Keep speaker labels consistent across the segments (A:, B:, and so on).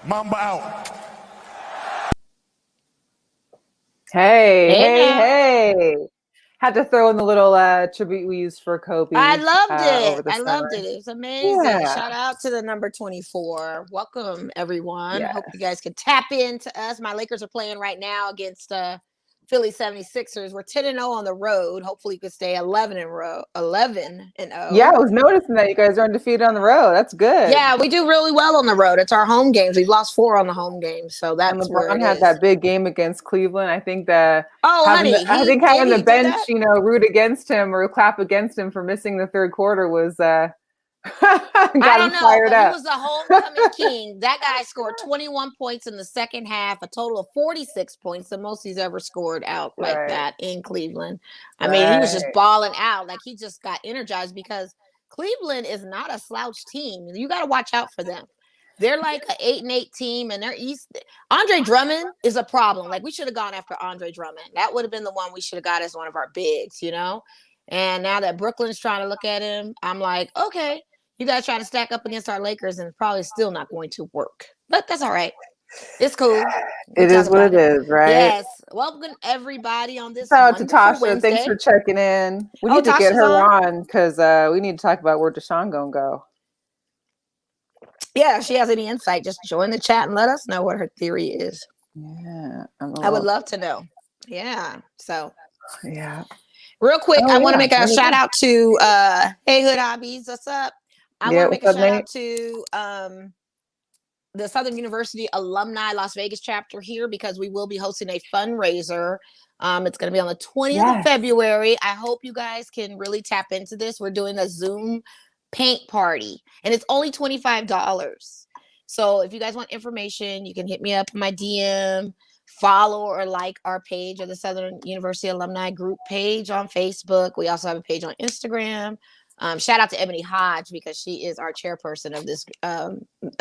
A: Mamba out.
B: Hey. Had to throw in the little tribute we used for Kobe.
C: I loved it.
B: Over the summer.
C: Loved it. It was amazing.
B: Yeah.
C: Shout out to the number 24. Welcome, everyone.
B: Yes.
C: Hope you guys can tap into us. My Lakers are playing right now against Philly 76ers. We're 10-0 on the road. Hopefully, you could stay 11-0.
B: Yeah, I was noticing that you guys are undefeated on the road. That's good.
C: Yeah, we do really well on the road. It's our home games. We've lost 4 on the home games, so that's
B: and
C: where
B: LeBron
C: it
B: had
C: is.
B: that big game against Cleveland. I think that
C: having
B: the bench, root against him or clap against him for missing the third quarter was
C: I don't know,
B: fired
C: but
B: up.
C: he was the homecoming king. That guy scored 21 points in the second half, a total of 46 points, the most he's ever scored out like that in Cleveland. I mean, he was just balling out. Like, he just got energized because Cleveland is not a slouch team. You got to watch out for them. They're like an 8-8 team, and they're Andre Drummond is a problem. Like, we should have gone after Andre Drummond. That would have been the one we should have got as one of our bigs, And now that Brooklyn's trying to look at him, I'm like, okay. You guys try to stack up against our Lakers, and it's probably still not going to work. But that's all right. It's cool.
B: It is what it is, right?
C: Yes. Welcome everybody on this.
B: Shout out to Tasha.
C: Wednesday.
B: Thanks for checking in. We need to get her on because we need to talk about where Deshaun gonna go.
C: Yeah, if she has any insight, just join the chat and let us know what her theory is.
B: Yeah,
C: I would love to know. Yeah. So.
B: Yeah.
C: Real quick, I want to make a shout out to Hey Hood Hobbies. What's up? I want to make a shout out to the Southern University Alumni Las Vegas chapter here because we will be hosting a fundraiser. It's going to be on the 20th of February. I hope you guys can really tap into this. We're doing a Zoom paint party, and it's only $25. So if you guys want information, you can hit me up on my DM. Follow or like our page of the Southern University Alumni Group page on Facebook. We also have a page on Instagram. Shout out to Ebony Hodge because she is our chairperson of this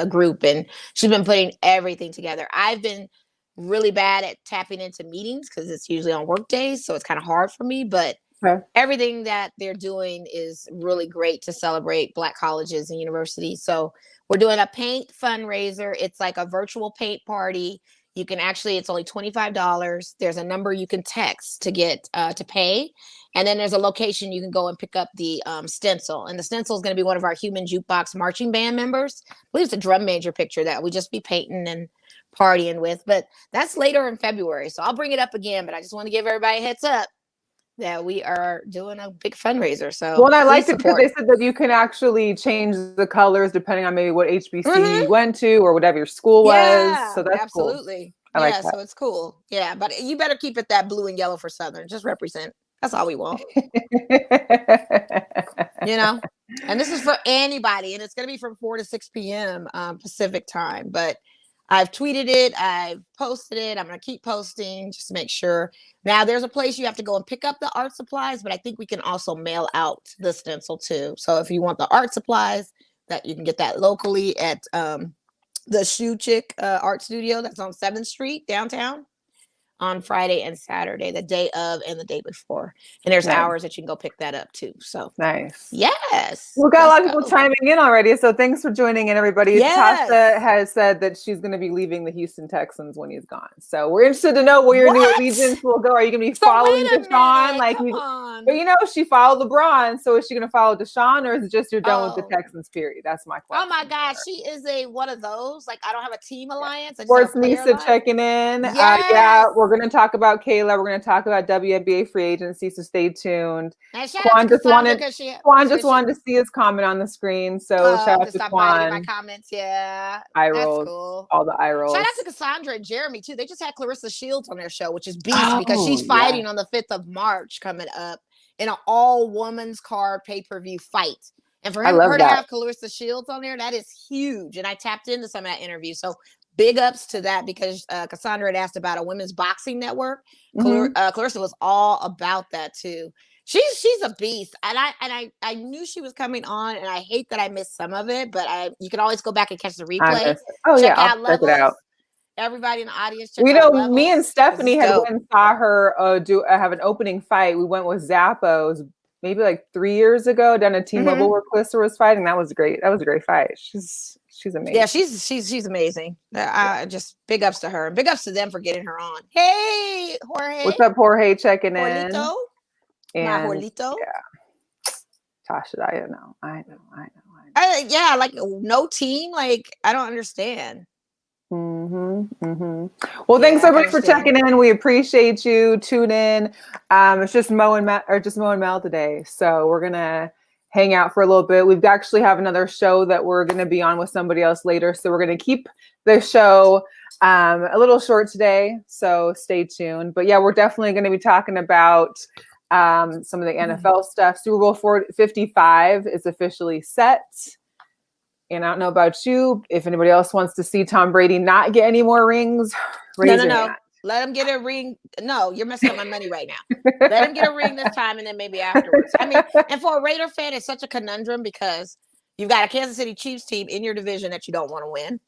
C: group, and she's been putting everything together. I've been really bad at tapping into meetings because it's usually on work days, so it's kind of hard for me, but everything that they're doing is really great to celebrate Black colleges and universities. So we're doing a paint fundraiser. It's like a virtual paint party. You can it's only $25. There's a number you can text to get to pay. And then there's a location you can go and pick up the stencil. And the stencil is going to be one of our Human Jukebox marching band members. I believe it's a drum major picture that we just be painting and partying with. But that's later in February. So I'll bring it up again. But I just want to give everybody a heads up that we are doing a big fundraiser. So
B: well, I liked it because they said that you can actually change the colors depending on maybe what HBC you went to or whatever your school was. So that's
C: absolutely
B: cool. I like that.
C: So it's cool. Yeah, but you better keep it that blue and yellow for Southern. Just represent. That's all we want. And this is for anybody, and it's going to be from 4 to 6 p.m. Pacific time. But I've tweeted it. I've posted it. I'm going to keep posting just to make sure. Now, there's a place you have to go and pick up the art supplies, but I think we can also mail out the stencil too. So if you want the art supplies, that you can get that locally at the Shoe Chick Art Studio that's on 7th Street downtown on Friday and Saturday, the day of and the day before. And there's hours that you can go pick that up too. So
B: nice.
C: Yes.
B: We've got a lot of people chiming in already. So thanks for joining in, everybody.
C: Yes.
B: Tasha has said that she's going to be leaving the Houston Texans when he's gone. So we're interested to know where your new allegiance will go. Are you going to be following Deshaun? But she followed LeBron. So is she going to follow Deshaun, or is it just you're done with the Texans, period? That's my question.
C: Oh my gosh. She is one of those. Like, I don't have a team alliance.
B: Sports Nisa checking in.
C: Yes.
B: We're going to talk about Kayla. We're going to talk about WNBA free agency. So stay tuned.
C: And Quan just wanted
B: to see his comment on the screen. So shout out to Quan.
C: My comments,
B: Eye rolls.
C: That's cool.
B: All the eye rolls.
C: Shout out to Cassandra and Jeremy too. They just had Clarissa Shields on their show, which is beast because she's fighting on the 5th of March coming up in an all-women's card pay-per-view fight. And for her to have Clarissa Shields on there, that is huge. And I tapped into some of that interview. So big ups to that because Cassandra had asked about a women's boxing network. Clarissa was all about that too. She's a beast, and I knew she was coming on, and I hate that I missed some of it, but you can always go back and catch the replay. Check it out. Everybody in the audience, check out Levels.
B: Me and Stephanie had went and saw her have an opening fight. We went with Zappos maybe like 3 years ago down at T-Mobile where Clarissa was fighting. That was great. That was a great fight. She's She's amazing.
C: Yeah, she's amazing. Just big ups to her. Big ups to them for getting her on. Hey, Jorge.
B: What's up, Jorge? Checking
C: Jorlito?
B: in.
C: My Jorlito.
B: Yeah. Tasha, I know.
C: Yeah, like no team. Like I don't understand.
B: Well, thanks everybody for checking in. We appreciate you. Tune in. It's just Mo and Mel today, so we're gonna hang out for a little bit. We've actually have another show that we're gonna be on with somebody else later, so we're gonna keep the show a little short today. So stay tuned. But yeah, we're definitely gonna be talking about some of the NFL stuff. Super Bowl 55 is officially set. And I don't know about you. If anybody else wants to see Tom Brady not get any more rings,
C: no. Let him get a ring. No, you're messing up my money right now. Let him get a ring this time, and then maybe afterwards. I mean, and for a Raider fan, it's such a conundrum because you've got a Kansas City Chiefs team in your division that you don't want to win.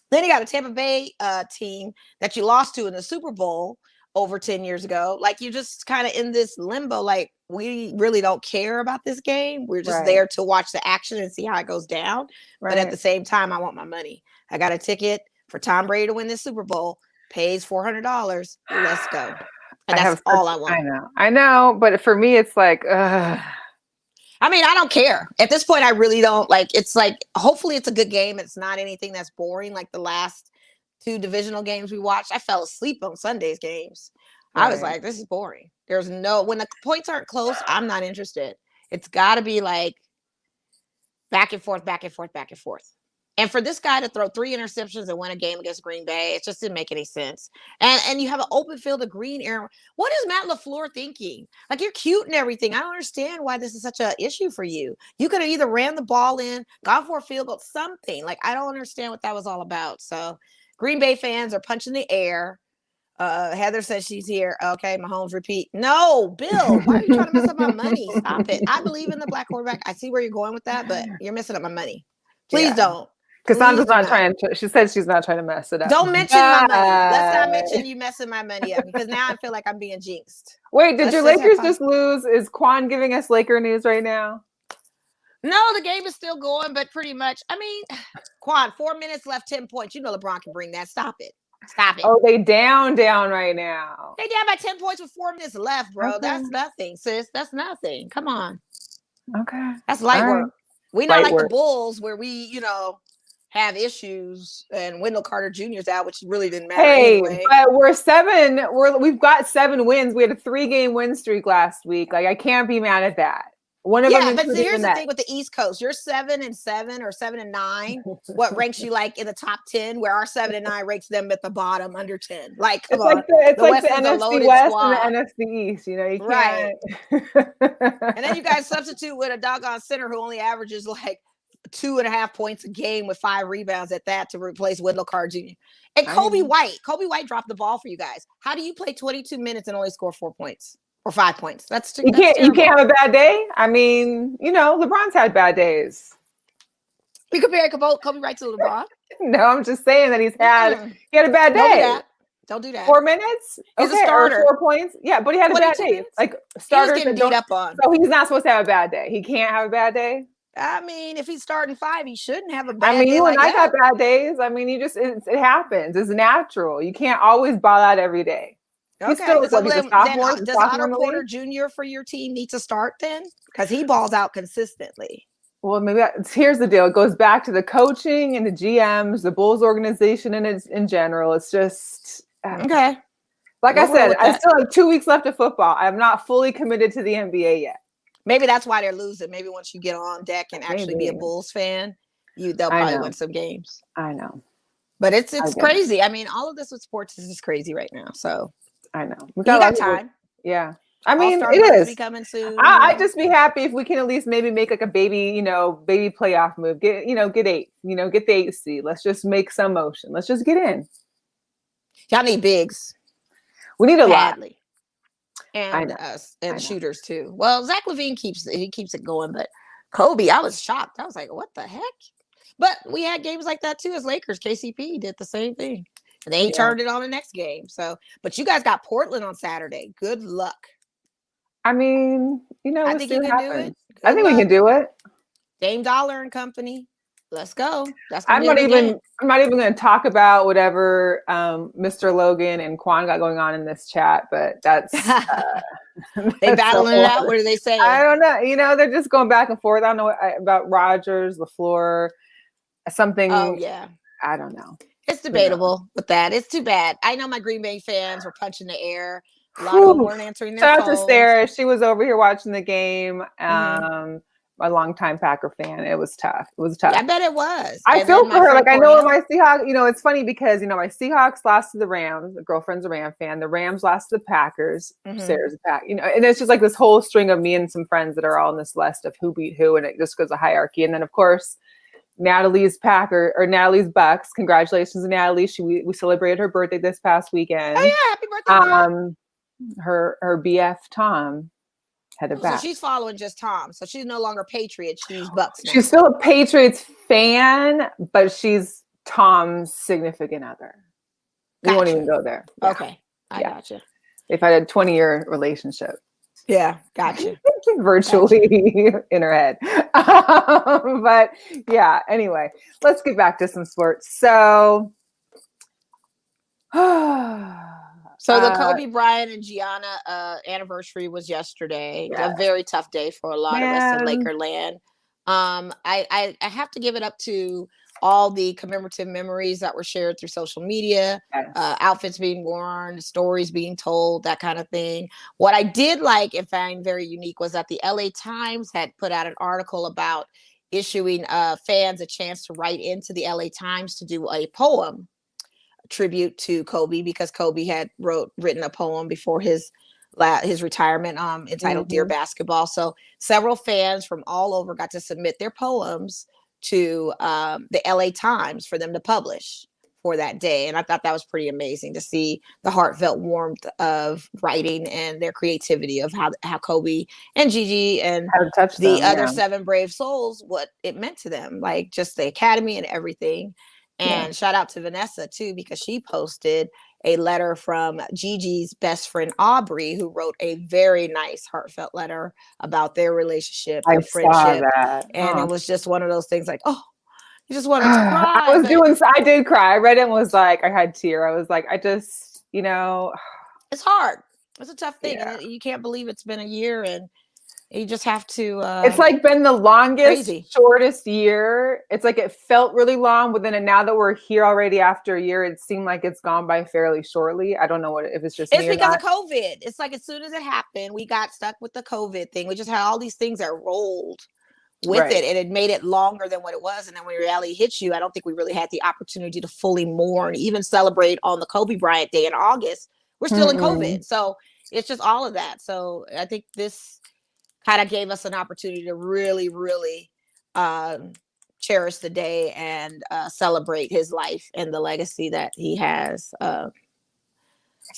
C: Then you got a Tampa Bay team that you lost to in the Super Bowl over 10 years ago. Like, you're just kind of in this limbo. Like, we really don't care about this game. We're just there to watch the action and see how it goes down. But at the same time, I want my money. I got a ticket for Tom Brady to win this Super Bowl. Pays $400. Let's go. And that's all I want.
B: I know. But for me, it's like,
C: I mean, I don't care. At this point, I really don't. Like, it's like, hopefully it's a good game. It's not anything that's boring like the last 2 divisional games we watched. I fell asleep on Sunday's games. I was like, this is boring. When the points aren't close, I'm not interested. It's got to be like back and forth. And for this guy to throw 3 interceptions and win a game against Green Bay, it just didn't make any sense. And you have an open field of green area. What is Matt LaFleur thinking? Like, you're cute and everything. I don't understand why this is such an issue for you. You could have either ran the ball in, gone for a field goal, something. Like, I don't understand what that was all about. So Green Bay fans are punching the air. Heather says she's here. Okay, Mahomes repeat. No, Bill, why are you trying to mess up my money? Stop it. I believe in the black quarterback. I see where you're going with that, but you're messing up my money. Please don't.
B: Cassandra's not trying to. She said she's not trying to mess it up.
C: Don't mention my money. Let's not mention you messing my money up, because now I feel like I'm being jinxed.
B: Wait, did your Lakers just lose? Is Quan giving us Laker news right now?
C: No, the game is still going, but pretty much. I mean, Quan, 4 minutes left, 10 points. You know LeBron can bring that. Stop it.
B: Oh, they down right now.
C: They down by 10 points with 4 minutes left, bro. Okay. That's nothing, sis. That's nothing. Come on.
B: Okay.
C: That's light work. We not like the Bulls where we, have issues, and Wendell Carter Jr.'s out, which really didn't matter anyway.
B: But we've got 7 wins. We had a 3-game win streak last week. Like, I can't be mad at that. One of them.
C: But here's the thing with the East Coast. You're 7-7 or 7-9. What ranks you like in the top 10? Where our 7-9 ranks them at the bottom, under 10. Like, come on.
B: It's like the NFC West and the NFC East. You can't.
C: Right. And then you guys substitute with a doggone center who only averages like 2.5 points a game with 5 rebounds at that to replace Wendell Carter Jr. And Kobe White dropped the ball for you guys. How do you play 22 minutes and only score 4 points? Or 5 points. You
B: can't have a bad day. I mean, LeBron's had bad days.
C: We compare Kobe White to LeBron.
B: No, I'm just saying that he had a bad day.
C: Don't do that.
B: 4 minutes.
C: He's a starter.
B: 4 points. Yeah, but he had a bad day.
C: Minutes?
B: Like, starters
C: getting beat up on.
B: So he's not supposed to have a bad day. He can't have a bad day.
C: I mean, if he's starting 5, he shouldn't have a bad day.
B: I mean, you and I got bad days. I mean, it happens. It's natural. You can't always ball out every day.
C: Okay, does Otto Porter Jr. for your team need to start then? Because he balls out consistently.
B: Well, here's the deal. It goes back to the coaching and the GMs, the Bulls organization, and in general. It's just
C: okay.
B: Like I said, I still have 2 weeks left of football. I'm not fully committed to the NBA yet.
C: Maybe that's why they're losing. Maybe once you get on deck and actually be a Bulls fan, they'll probably win some games.
B: I know,
C: but it's crazy. I mean, all of this with sports is just crazy right now. So.
B: I know.
C: You got time.
B: Yeah. I mean, it is.
C: Coming soon.
B: I'd just be happy if we can at least maybe make like a baby playoff move. Get 8, get the 8 seed. Let's just make some motion. Let's just get in.
C: Y'all need bigs.
B: We need a lot.
C: And shooters too. Well, Zach LaVine keeps it going, but Kobe, I was shocked. I was like, what the heck? But we had games like that too as Lakers. KCP did the same thing. And they turned it on the next game. So, but you guys got Portland on Saturday. Good luck.
B: I mean,
C: I think you can do it.
B: I think we can do it.
C: Dame Dollar and company. Let's go.
B: I'm not even going to talk about whatever Mr. Logan and Quan got going on in this chat, but that's
C: they battling it out. What are they saying?
B: I don't know. You know, they're just going back and forth. I don't know about Rogers, LaFleur, something.
C: Oh yeah.
B: I don't know.
C: It's debatable with that. It's too bad. I know my Green Bay fans were punching the air. A lot of them weren't answering their phones.
B: Shout out to Sarah. She was over here watching the game. My longtime Packer fan. It was tough. Yeah,
C: I bet it was.
B: I feel for her. Like I know my Seahawks, you know, it's funny because, you know, my Seahawks lost to the Rams. The girlfriend's a Ram fan. The Rams lost to the Packers. Sarah's a Pack. You know, and it's just like this whole string of me and some friends that are all on this list of who beat who, and it just goes a hierarchy. And then of course, Natalie's Bucks. Congratulations, Natalie. We celebrated her birthday this past weekend.
C: Oh yeah, happy birthday!
B: Her BF Tom headed back.
C: So she's following just Tom. So she's no longer Patriots. She's Bucks now.
B: She's still a Patriots fan, but she's Tom's significant other. We won't even go there.
C: Yeah. Okay, I gotcha.
B: They've had a 20-year relationship.
C: Yeah, gotcha.
B: Virtually in her head. But yeah, anyway, let's get back to some sports. So
C: the Kobe Bryant and Gianna anniversary was yesterday. A very tough day for a lot of us in Lakerland. I have to give it up to all the commemorative memories that were shared through social media, outfits being worn, stories being told, that kind of thing. What I did like and find very unique was that the LA Times had put out an article about issuing fans a chance to write into the LA Times to do a poem tribute to Kobe, because Kobe had written a poem before his retirement entitled Dear Basketball. So several fans from all over got to submit their poems to the LA Times for them to publish for that day. And I thought that was pretty amazing to see the heartfelt warmth of writing and their creativity of how Kobe and Gigi and the other 7 brave souls, what it meant to them, like just the academy and everything. And shout out to Vanessa too, because she posted a letter from Gigi's best friend Aubrey, who wrote a very nice heartfelt letter about their relationship, their friendship. And it was just one of those things like, oh, you just wanted to cry.
B: I did cry. I read it and was like, I had a tear. I was like, I just, you know,
C: it's hard. It's a tough thing. And you can't believe it's been a year, and you just have to
B: it's like been the longest, shortest year. It's like it felt really long, but then now that we're here already after a year, it seemed like it's gone by fairly shortly. I don't know if it's just
C: it's because of COVID. It's like as soon as it happened, we got stuck with the COVID thing. We just had all these things that rolled with it, and it made it longer than what it was. And then when reality hits you, I don't think we really had the opportunity to fully mourn, even celebrate on the Kobe Bryant Day in August. We're still in COVID. So it's just all of that. So I think this kind of gave us an opportunity to really, really cherish the day and celebrate his life and the legacy that he has.
B: And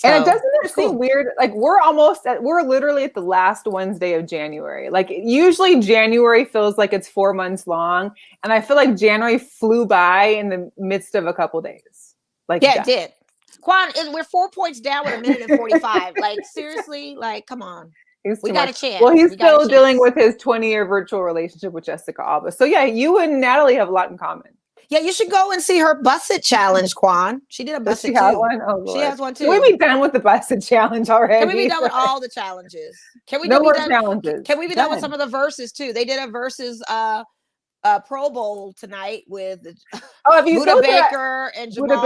B: it doesn't seem weird. Like we're literally at the last Wednesday of January. Like usually January feels like it's 4 months long. And I feel like January flew by in the midst of a couple days. Like,
C: it did. Quan, we're 4 points down with 1:45. Like seriously, like, come on. We got a chance.
B: Well, he's still dealing with his 20-year virtual relationship with Jessica Alba. So yeah, you and Natalie have a lot in common.
C: Yeah, you should go and see her Busset challenge, Quan. She did a Busset too.
B: One? Oh, Lord.
C: She has one too.
B: Can we be done with the Busset challenge already?
C: Can we be done with all the challenges? Can we
B: no more challenges?
C: Can we be done with some of the verses too? They did a versus Pro Bowl tonight with Buda Baker and Jamal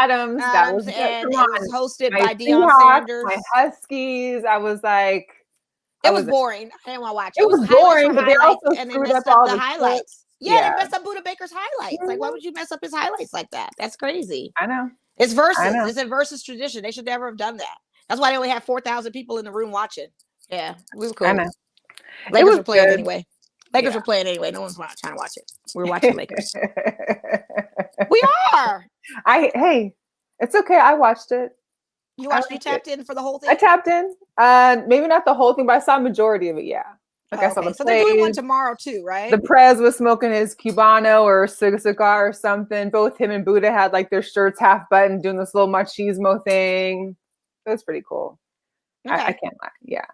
B: Adams. That was
C: and it was hosted by Deion Sanders.
B: My Huskies. I was like,
C: it was boring. I didn't want to watch it.
B: It was boring, but they also screwed up all the
C: highlights. Yeah, they messed up Buda Baker's highlights. Like, why would you mess up his highlights like that? That's crazy.
B: I know.
C: It's versus. It's a versus tradition. They should never have done that. That's why they only had 4,000 people in the room watching. Yeah, it was cool.
B: I know.
C: Lakers were playing anyway. Lakers were playing anyway. No one's trying to watch it. We're watching Lakers. We are.
B: Hey, it's okay. I watched it.
C: You watched? You tapped in for the whole thing?
B: I tapped in. Maybe not the whole thing, but I saw a majority of it. Yeah. Like I saw the
C: so they're doing one tomorrow too, right?
B: The Prez was smoking his Cubano or cigar or something. Both him and Buddha had like their shirts half buttoned, doing this little machismo thing. It was pretty cool. Okay. I can't lie. Yeah.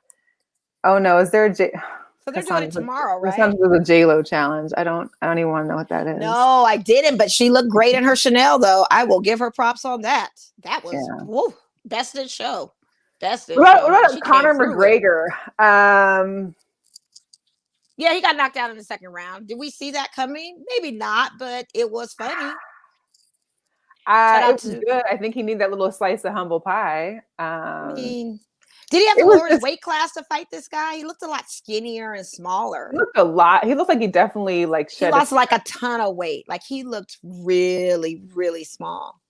B: Oh no, is there a
C: So they're doing it tomorrow, right?
B: Cassandra was a J-Lo challenge. I don't even want to know what that is.
C: No, I didn't, but she looked great in her Chanel, though. I will give her props on that. That was woo, best in show. Best in show.
B: What about Conor McGregor?
C: Yeah, he got knocked out in the second round. Did we see that coming? Maybe not, but it was funny.
B: It was good. I think he needed that little slice of humble pie.
C: I mean, did he have to lower his weight class to fight this guy? He looked a lot skinnier and smaller.
B: He looked a lot. He looked like he definitely
C: he lost like a ton of weight. Like he looked really, really small.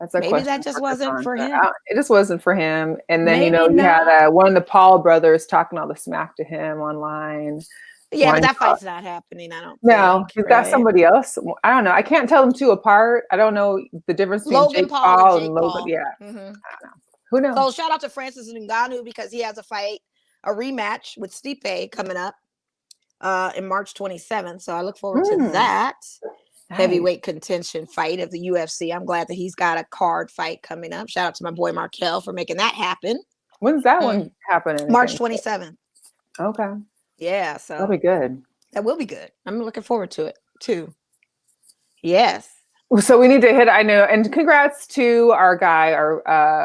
B: That's a
C: maybe that just wasn't for him.
B: It just wasn't for him. And then you had one of the Paul brothers talking all the smack to him online.
C: Yeah, but that fight's not happening. I don't.
B: No, he's got somebody else. I don't know. I can't tell them two apart. I don't know the difference between
C: Logan Paul and Logan.
B: Yeah, I don't know. Who knows?
C: So shout out to Francis Ngannou because he has a rematch with Stipe coming up in March 27th. So I look forward to that heavyweight contention fight of the UFC. I'm glad that he's got a card fight coming up. Shout out to my boy Markel for making that happen.
B: When's that one happening?
C: March 27th.
B: Okay.
C: Yeah, so
B: that'll be good.
C: That will be good. I'm looking forward to it too. Yes.
B: So we need to hit. I know, and congrats to our guy,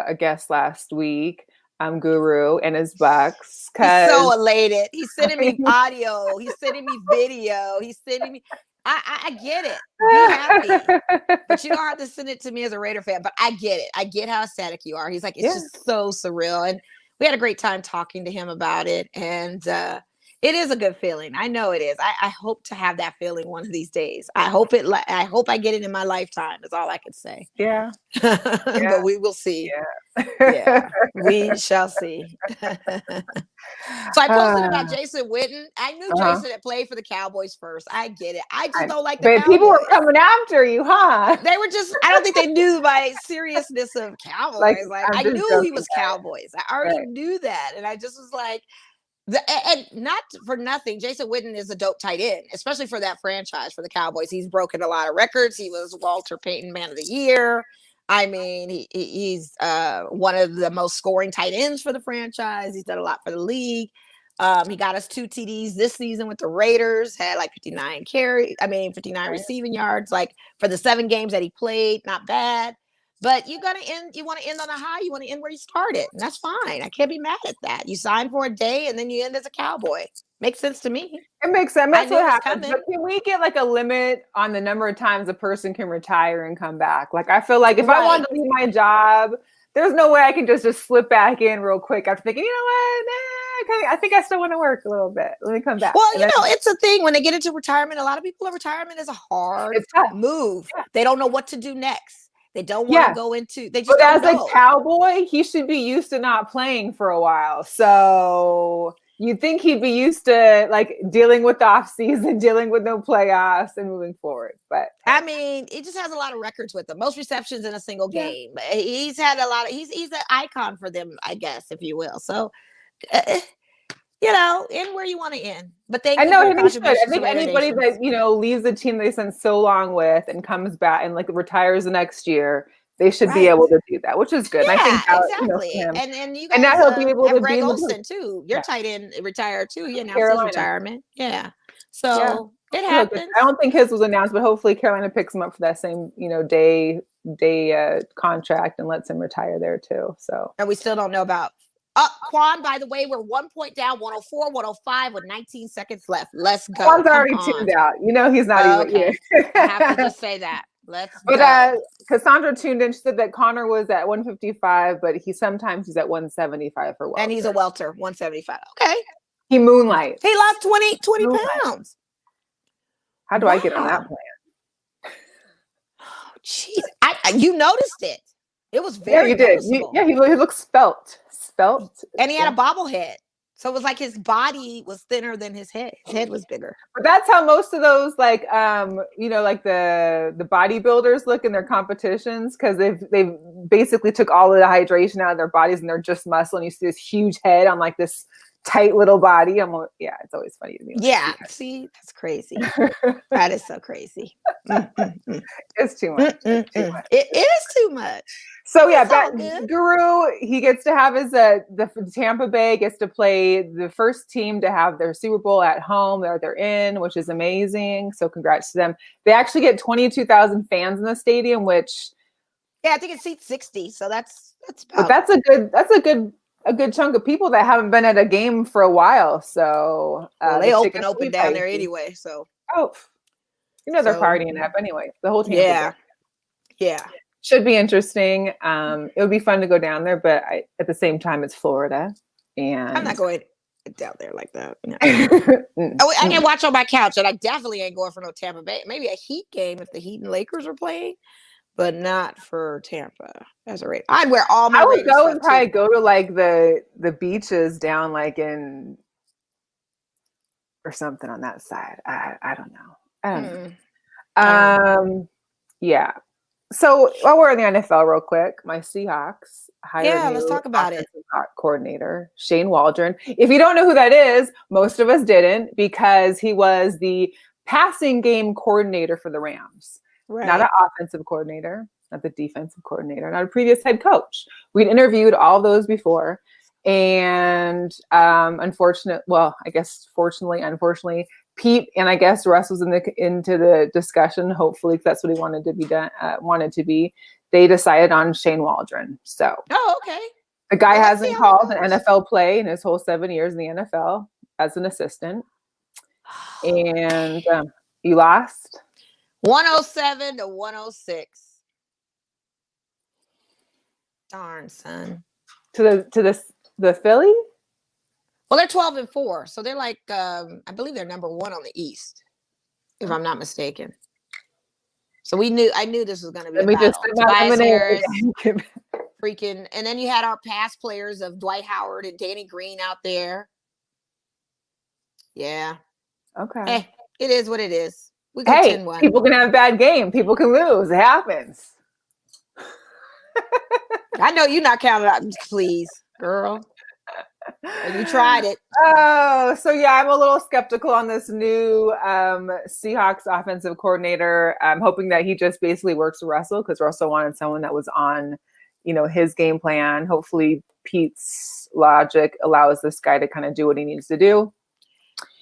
B: a guest last week, Guru and his Bucks.
C: He's so elated. He's sending me audio. He's sending me video. He's sending me. I get it. Be happy, but you don't have to send it to me as a Raider fan. But I get it. I get how ecstatic you are. He's like, it's just so surreal, and we had a great time talking to him about it, and. It is a good feeling. I know it is. I hope to have that feeling one of these days. I hope I get it in my lifetime. Is all I can say.
B: Yeah.
C: But we will see. Yeah. We shall see. So I posted about Jason Witten. I knew Jason had played for the Cowboys first. I get it. I just don't like the Cowboys.
B: People were coming after you, huh?
C: They were just. I don't think they knew my seriousness of Cowboys. I knew he was Cowboys. I already knew that, and I just was like. And not for nothing, Jason Witten is a dope tight end, especially for that franchise, for the Cowboys. He's broken a lot of records. He was Walter Payton Man of the Year. I mean, he's one of the most scoring tight ends for the franchise. He's done a lot for the league. He got us 2 TDs this season with the Raiders, had like 59 receiving yards. Like for the 7 games that he played, not bad. But you want to end on a high. You want to end where you started. And that's fine. I can't be mad at that. You sign for a day and then you end as a Cowboy. Makes sense to me.
B: It makes sense. That's what happens. But can we get like a limit on the number of times a person can retire and come back? Like I feel like if I wanted to leave my job, there's no way I can just slip back in real quick after thinking, you know what? I think I still want to work a little bit. Let me come back.
C: Well, it's a thing when they get into retirement. A lot of people, retirement is a hard move. Yeah. They don't know what to do next. They don't want to go into. They just. But as a
B: Cowboy, he should be used to not playing for a while. So you'd think he'd be used to like dealing with the off season, dealing with no playoffs, and moving forward. But
C: I mean, he just has a lot of records with them. Most receptions in a single game. He's had a lot of. He's an icon for them, I guess, if you will. So. End where you want to end. But I know he should. I think anybody that leaves the team they spent so long with and comes back and like retires the next year, they should be able to do that, which is good. Yeah,
B: I think
C: exactly. And you guys now he'll be able to Greg Olsen too. Your tight end retired too. He announced his retirement. Yeah. So it happens.
B: I don't think his was announced, but hopefully Carolina picks him up for that same day contract and lets him retire there too. So
C: and we still don't know about. Quan, by the way, we're 1 point down, 104, 105 with 19 seconds left. Let's go.
B: Quan's already tuned out. He's not even here.
C: I have to just say that. Let's go.
B: Cassandra tuned in. She said that Conor was at 155, but sometimes he's at 175 for welter.
C: And he's a welter, 175. Okay.
B: He moonlights.
C: He lost 20 pounds.
B: How do I get on that plan?
C: Oh, jeez. You noticed it. It was very noticeable.
B: He looks svelte.
C: And he had a bobblehead. So it was like his body was thinner than his head. His head was bigger.
B: But that's how most of those like the bodybuilders look in their competitions, because they've basically took all of the hydration out of their bodies and they're just muscle, and you see this huge head on like this tight little body. It's always funny to me.
C: Yeah. See, that's crazy. That is so crazy.
B: It's too much.
C: It is too much.
B: So yeah, Guru, he gets to have his the Tampa Bay gets to play the first team to have their Super Bowl at home. They're in, which is amazing. So congrats to them. They actually get 22,000 fans in the stadium, which
C: I think it seats 60. So that's
B: about, but that's a good chunk of people that haven't been at a game for a while. So
C: they open down there anyway. So
B: they're partying up anyway. The whole team.
C: Yeah.
B: Should be interesting. It would be fun to go down there, but at the same time, it's Florida, and
C: I'm not going down there like that. No. I can watch on my couch, and I definitely ain't going for no Tampa Bay. Maybe a Heat game if the Heat and Lakers are playing, but not for Tampa as a Raider. I'd wear all my.
B: I would go and probably go to like the beaches down like in or something on that side. I don't know. Yeah. So while we're in the NFL real quick, my Seahawks hired
C: let's talk about it.
B: Coordinator Shane Waldron. If you don't know who that is, most of us didn't because he was the passing game coordinator for the Rams. Right. Not an offensive coordinator, not the defensive coordinator, not a previous head coach. We'd interviewed all those before. And unfortunately, Pete and I guess Russ was into the discussion. Hopefully, that's what he wanted to be. They decided on Shane Waldron. So,
C: okay.
B: The guy hasn't called an NFL play in his whole 7 years in the NFL as an assistant. And you lost
C: 107 to 106. Darn, son.
B: To the Philly.
C: Well, they're 12-4, so they're like I believe they're number 1 on the East, if I'm not mistaken. So I knew this was going to be a battle. Tobias Harris, freaking, and then you had our past players of Dwight Howard and Danny Green out there. Yeah.
B: Okay.
C: Hey, it is what it is. We
B: can 10-1. People can have a bad game. People can lose. It happens.
C: I know you're not counting out, please, girl. You tried it.
B: Oh, so yeah, I'm a little skeptical on this new Seahawks offensive coordinator. I'm hoping that he just basically works with Russell because Russell wanted someone that was on, his game plan. Hopefully Pete's logic allows this guy to kind of do what he needs to do.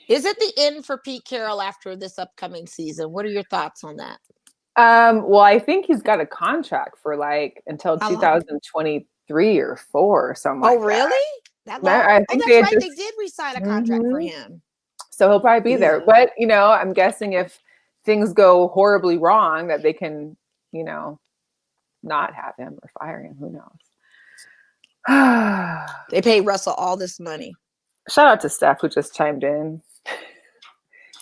C: Is it the end for Pete Carroll after this upcoming season? What are your thoughts on that?
B: Well, I think he's got a contract for until 2023 or 4 or something like that. Oh,
C: really? That long? I think that's right. They did re-sign a contract for him.
B: So he'll probably be there. But, I'm guessing if things go horribly wrong that they can, not have him or fire him. Who knows?
C: They paid Russell all this money.
B: Shout out to Steph who just chimed in.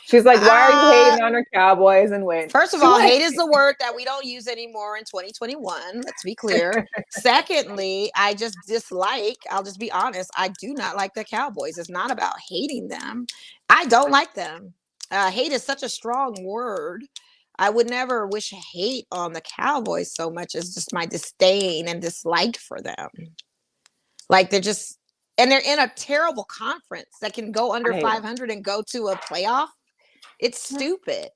B: She's like, why are you hating on her Cowboys and win?
C: First of all, hate is the word that we don't use anymore in 2021. Let's be clear. Secondly, I just I'll just be honest, I do not like the Cowboys. It's not about hating them. I don't like them. Hate is such a strong word. I would never wish hate on the Cowboys so much as just my disdain and dislike for them. Like they're in a terrible conference that can go under 500 and go to a playoff. It's stupid.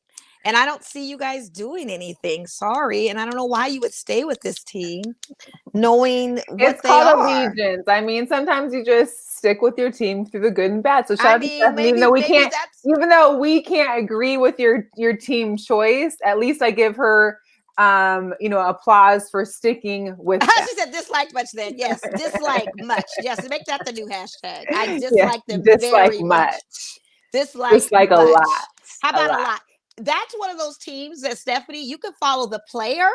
C: And I don't see you guys doing anything. Sorry. And I don't know why you would stay with this team knowing what
B: it's they called are. Allegiance. I mean, sometimes you just stick with your team through the good and bad. So shout out to Stephanie, even though we can't agree with your team choice, at least I give her applause for sticking with that.
C: She said dislike much then. Yes. Dislike much. Yes. Make that the new hashtag. I dislike them very much. Dislike a lot. How about a lot? That's one of those teams that, Stephanie, you can follow the player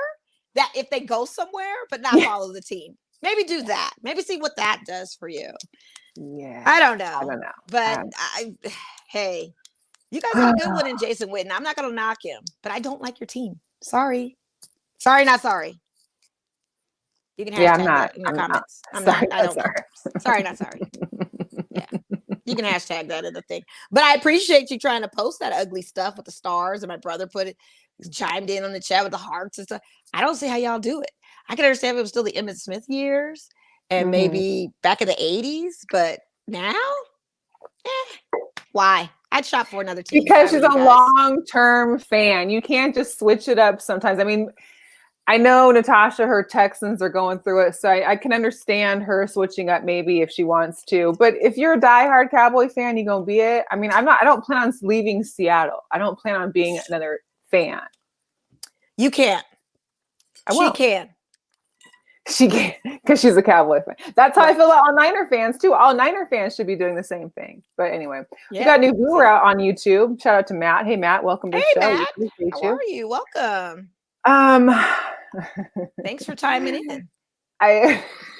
C: that if they go somewhere, but not follow the team. Maybe do that. Maybe see what that does for you.
B: Yeah.
C: I don't know. But hey, you guys have a good one in Jason Witten. I'm not going to knock him, but I don't like your team. Sorry. Sorry, not sorry. You can hashtag that in your comments. Sorry, not sorry. Yeah. You can hashtag that in the thing. But I appreciate you trying to post that ugly stuff with the stars. And my brother chimed in on the chat with the hearts and stuff. I don't see how y'all do it. I can understand if it was still the Emmitt Smith years and maybe back in the 80s. But now, why? I'd shop for another team.
B: Because she's a long-term fan. You can't just switch it up sometimes. I mean, I know Natasha, her Texans are going through it, so I can understand her switching up maybe if she wants to. But if you're a diehard Cowboy fan, you're gonna be it. I mean, I don't plan on leaving Seattle. I don't plan on being another fan.
C: You can't. She can.
B: She can, because she's a Cowboy fan. That's how I feel about all Niner fans too. All Niner fans should be doing the same thing. But anyway, we got a new viewer out on YouTube. Shout out to Matt. Hey Matt, welcome to the show.
C: Matt. How are you? Welcome. Thanks for timing in.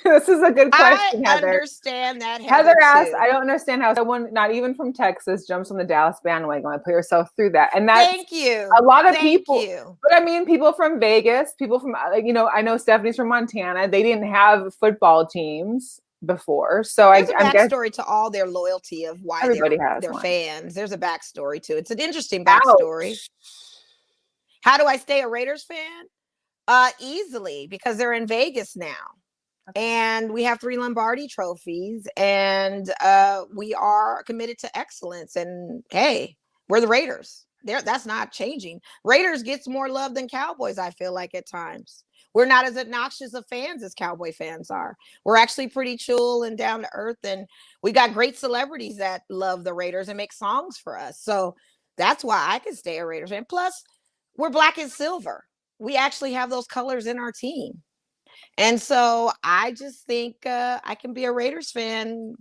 B: This is a good question, Heather.
C: I understand that.
B: Heather asked, I don't understand how someone not even from Texas jumps on the Dallas bandwagon. I put yourself through that. And that's
C: thank you.
B: A lot of people. But I mean, people from Vegas, people from, I know Stephanie's from Montana. They didn't have football teams before. So
C: there's a backstory to all their loyalty of why they're fans. There's a backstory to it. It's an interesting backstory. Ouch. How do I stay a Raiders fan? Easily, because they're in Vegas now. And we have 3 Lombardi trophies, and we are committed to excellence. And hey, we're the Raiders. That's not changing. Raiders gets more love than Cowboys, I feel like, at times. We're not as obnoxious of fans as Cowboy fans are. We're actually pretty chill and down to earth, and we got great celebrities that love the Raiders and make songs for us. So that's why I can stay a Raiders fan. Plus, we're black and silver. We actually have those colors in our team. And so I just think I can be a Raiders fan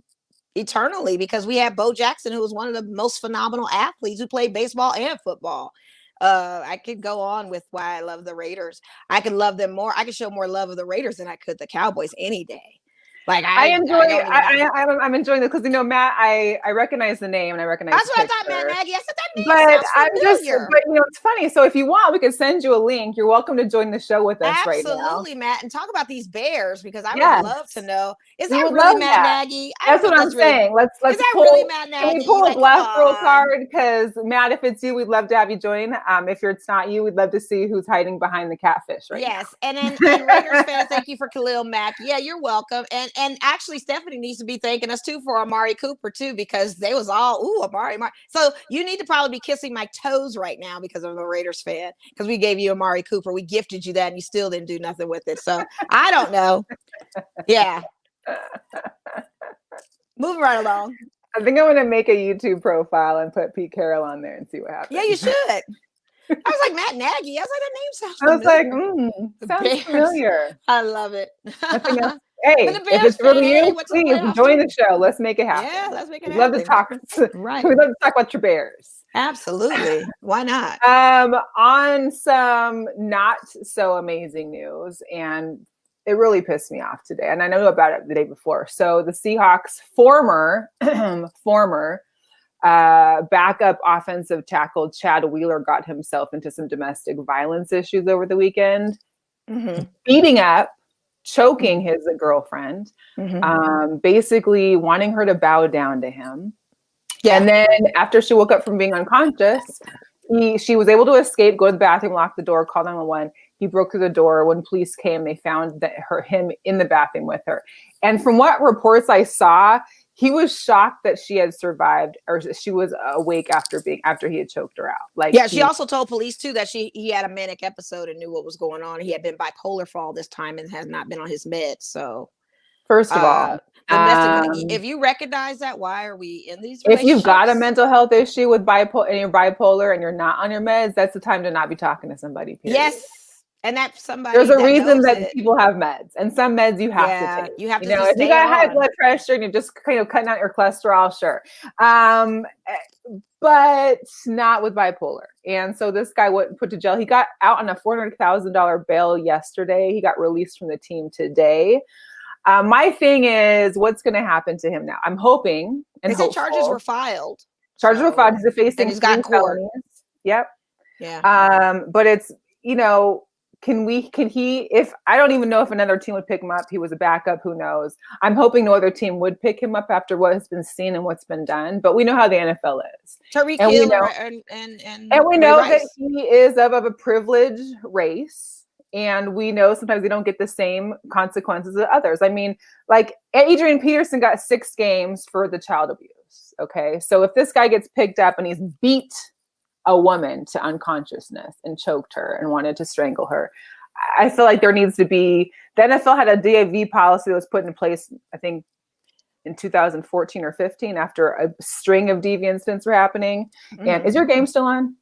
C: eternally, because we have Bo Jackson, who was one of the most phenomenal athletes who played baseball and football. I could go on with why I love the Raiders. I could love them more. I could show more love of the Raiders than I could the Cowboys any day. Like I'm
B: enjoying this because Matt, I recognize the name and I recognize.
C: That's what I thought, Matt Nagy. I said that name sounds familiar.
B: But it's funny. So if you want, we could send you a link. You're welcome to join the show with us right now.
C: Absolutely, Matt, and talk about these Bears, because I would love to know. Is that really Matt Nagy?
B: That's what I'm saying. Let's
C: is that really Matt Nagy?
B: Can we pull his left girl card? Because Matt, if it's you, we'd love to have you join. If it's not you, we'd love to see who's hiding behind the catfish right now.
C: Yes, and Raiders fans, thank you for Khalil Mack. Yeah, you're welcome. And actually, Stephanie needs to be thanking us too for Amari Cooper too, because they was all Amari. So you need to probably be kissing my toes right now because I'm a Raiders fan, because we gave you Amari Cooper. We gifted you that and you still didn't do nothing with it. So I don't know. Yeah. Moving right along.
B: I think I'm going to make a YouTube profile and put Pete Carroll on there and see what happens.
C: Yeah, you should. I was like, Matt Nagy. I was like, that name sounds familiar.
B: Sounds familiar.
C: I love it.
B: Hey, if it's really you, please join the show. Let's make it happen.
C: Yeah, let's make it
B: happen. Love to talk.
C: Right.
B: We'd love to talk about your Bears.
C: Absolutely. Why not?
B: On some not so amazing news, and it really pissed me off today. And I know about it the day before. So the Seahawks former backup offensive tackle Chad Wheeler got himself into some domestic violence issues over the weekend, beating up, choking his girlfriend, basically wanting her to bow down to him. Yeah. And then after she woke up from being unconscious, she was able to escape, go to the bathroom, lock the door, call 911. He broke through the door. When police came, they found him in the bathroom with her. And from what reports I saw, he was shocked that she had survived, or she was awake after he had choked her out.
C: She also told police too that he had a manic episode and knew what was going on. He had been bipolar for all this time and has not been on his meds. So,
B: first of all,
C: if you recognize that, why are we in these relationships?
B: If you've got a mental health issue with bipolar and you're bipolar and you're not on your meds, that's the time to not be talking to somebody. Period.
C: Yes. And that's somebody.
B: There's a reason that people have meds, and some meds you have to take.
C: You have to.
B: If you got high blood pressure and you're just kind of cutting out your cholesterol, sure, but not with bipolar. And so this guy was put to jail. He got out on a $400,000 bail yesterday. He got released from the team today. My thing is, what's going to happen to him now? I'm hoping.
C: And they said charges were filed.
B: Charges were filed. He's facing.
C: And he's got court.
B: Yep.
C: Yeah.
B: But it's Can he, if I don't even know if another team would pick him up, he was a backup, who knows? I'm hoping no other team would pick him up after what has been seen and what's been done, but we know how the NFL is.
C: Tyreek Hill
B: and we know that he is of a privileged race, and we know sometimes they don't get the same consequences as others. I mean, like Adrian Peterson got 6 games for the child abuse. goes. Okay. So if this guy gets picked up and he's beat a woman to unconsciousness and choked her and wanted to strangle her, I feel like there needs to be, the NFL had a DAV policy that was put in place, I think, in 2014 or 15 after a string of DV incidents were happening. And is your game still on?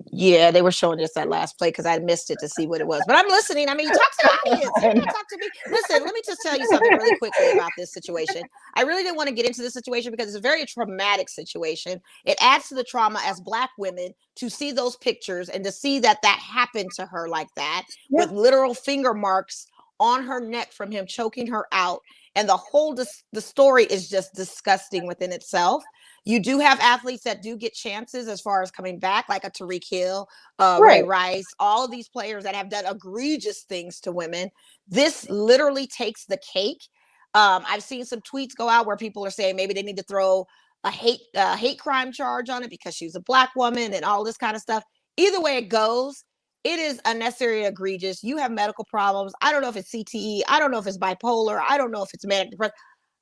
C: Yeah, they were showing us that last play because I missed it to see what it was. But I'm listening. I mean, you talk to the audience. You don't talk to me. Listen, let me just tell you something really quickly about this situation. I really didn't want to get into this situation because it's a very traumatic situation. It adds to the trauma as Black women to see those pictures and to see that happened to her like that, with literal finger marks on her neck from him choking her out. And the story is just disgusting within itself. You do have athletes that do get chances as far as coming back, like a Tariq Hill, Ray Rice, all of these players that have done egregious things to women. This literally takes the cake. I've seen some tweets go out where people are saying maybe they need to throw a hate crime charge on it because she's a Black woman and all this kind of stuff. Either way it goes, it is unnecessary and egregious. You have medical problems. I don't know if it's CTE. I don't know if it's bipolar. I don't know if it's manic depression.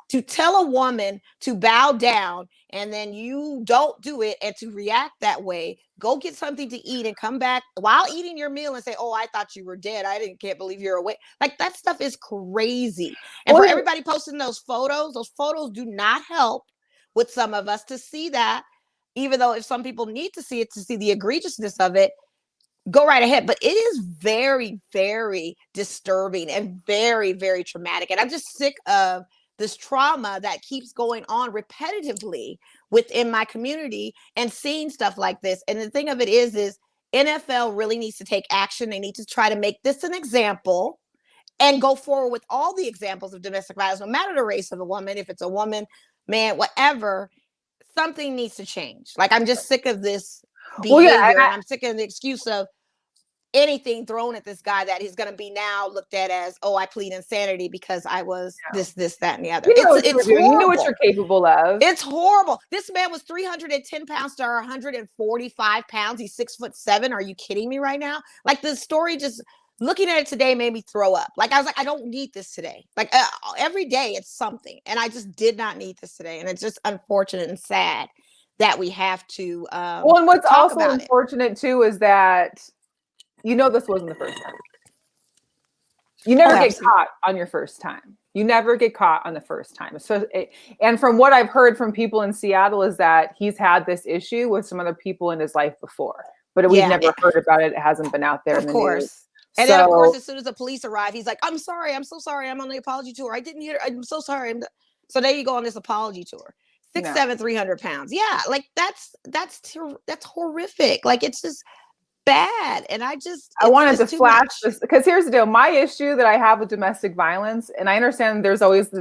C: To tell a woman to bow down and then you don't do it and to react that way, go get something to eat and come back while eating your meal and say, oh, I thought you were dead. Can't believe you're awake. Like, that stuff is crazy. And for everybody posting those photos do not help with some of us to see that, even though if some people need to see it to see the egregiousness of it, go right ahead. But it is very, very disturbing and very, very traumatic. And I'm just sick of this trauma that keeps going on repetitively within my community and seeing stuff like this. And the thing of it is NFL really needs to take action. They need to try to make this an example and go forward with all the examples of domestic violence, no matter the race of the woman, if it's a woman, man, whatever, something needs to change. Like, I'm just sick of this behavior. And I'm sick of the excuse of anything thrown at this guy that he's going to be now looked at as, oh, I plead insanity because I was this, that, and the other.
B: It's
C: horrible.
B: You know what you're capable of.
C: It's horrible. This man was 310 pounds to 145 pounds. He's 6'7". Are you kidding me right now? Like, the story, just looking at it today made me throw up. Like, I was like, I don't need this today. Like, every day it's something. And I just did not need this today. And it's just unfortunate and sad that we have to
B: well, and what's also unfortunate too is that this wasn't the first time. You never get caught on your first time. You never get caught on the first time. So, and from what I've heard from people in Seattle is that he's had this issue with some other people in his life before, but we've never heard about it. It hasn't been out there.
C: Of course. And then, of course, as soon as the police arrive, he's like, I'm sorry. I'm so sorry. I'm on the apology tour. I didn't hear. I'm so sorry. So there you go on this apology tour. 6'7", 300 pounds. Yeah. Like, that's horrific. Like, it's just bad. And I wanted to flash
B: this because here's the deal. My issue that I have with domestic violence, and I understand there's always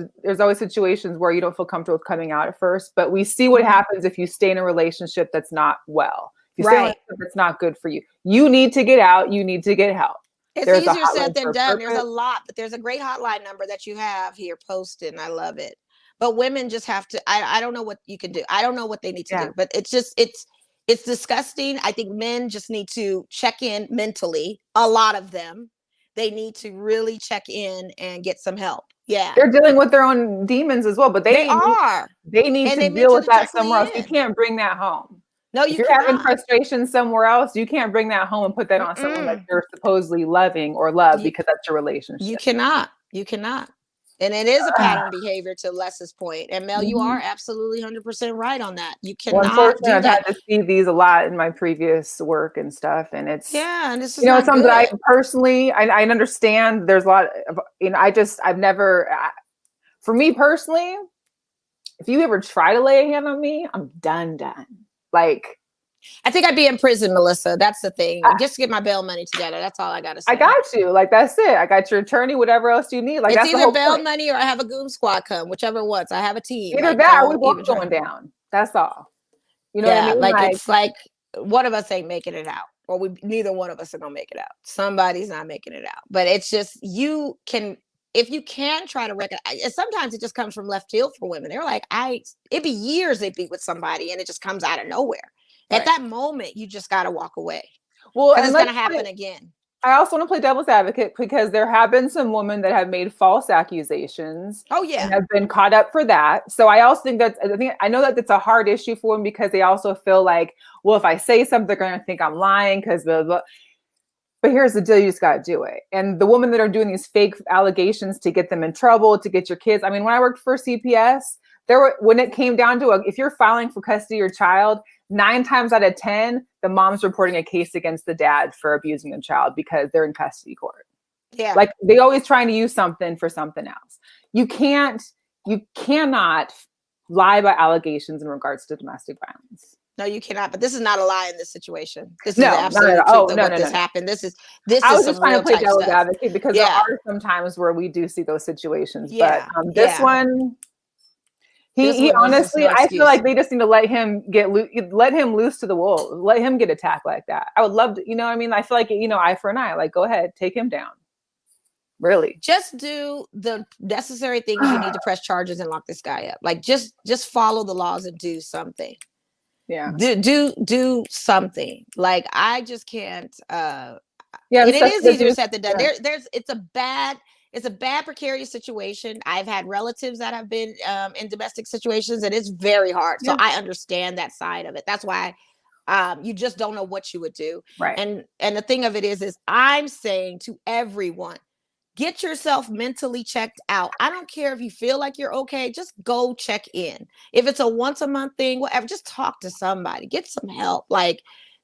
B: situations where you don't feel comfortable with coming out at first, but we see what happens if you stay in a relationship that's not well. If you stay in a relationship that's not good for you, you need to get out. You need to get help.
C: It's easier said than done. There's a lot, but there's a great hotline number that you have here posted, and I love it. But women just have to, I don't know what you can do. I don't know what they need to do, but it's disgusting. I think men just need to check in mentally. A lot of them, they need to really check in and get some help. Yeah.
B: They're dealing with their own demons as well, but they need to deal with that somewhere else. You can't bring that home.
C: No,
B: if you're having frustration somewhere else, you can't bring that home and put that on someone that you're supposedly loving or love because that's your relationship.
C: You cannot. And it is a pattern behavior, to Les's point. And Mel, you are absolutely 100% right on that. You cannot do that.
B: I've had to see these a lot in my previous work and stuff. And it's,
C: and this is
B: it's something that I personally, I understand there's a lot of, I've never, for me personally, if you ever try to lay a hand on me, I'm done. Like,
C: I think I'd be in prison, Melissa. That's the thing. Just to get my bail money together. That's all I got to say.
B: I got you. Like, that's it. I got your attorney, whatever else you need. Like,
C: it's
B: that's
C: either bail money or I have a goon squad come, whichever ones. I have a team.
B: Either that or we both going down. That's all. You know what I mean?
C: Like, it's like one of us ain't making it out. Or neither one of us are going to make it out. Somebody's not making it out. But it's just, if you can try to recognize, sometimes it just comes from left field for women. They're like, it'd be years they'd be with somebody and it just comes out of nowhere. At that moment, you just got to walk away. Well, and it's going to happen again.
B: I also want to play devil's advocate because there have been some women that have made false accusations.
C: Oh yeah,
B: and have been caught up for that. So I also think I know that it's a hard issue for them because they also feel like, well, if I say something, they're going to think I'm lying because blah, blah. But here's the deal: you just got to do it. And the women that are doing these fake allegations to get them in trouble, to get your kids. I mean, when I worked for CPS, when it came down to if you're filing for custody of your child, 9 times out of 10, the mom's reporting a case against the dad for abusing the child because they're in custody court.
C: Yeah.
B: Like they always trying to use something for something else. You cannot lie about allegations in regards to domestic violence.
C: No, you cannot. But this is not a lie in this situation. This is
B: the
C: absolute truth of what happened. This is
B: I was just trying to play devil's advocate because there are some times where we do see those situations.
C: Yeah.
B: But this one, he honestly, I feel like they just need to let him loose to the wolves. Let him get attacked like that. I would love to, you know what I mean? I feel like, eye for an eye. Like, go ahead, take him down. Really.
C: Just do the necessary things you need to press charges and lock this guy up. Like just follow the laws and do something.
B: Yeah.
C: Do something. Like I just can't
B: yeah,
C: and it is easier said than done. Yeah. It's a bad precarious situation. I've had relatives that have been in domestic situations and it's very hard. So I understand that side of it. That's why you just don't know what you would do.
B: Right.
C: And the thing of it is I'm saying to everyone, get yourself mentally checked out. I don't care if you feel like you're okay. Just go check in. If it's a once a month thing, whatever, just talk to somebody. Get some help. Like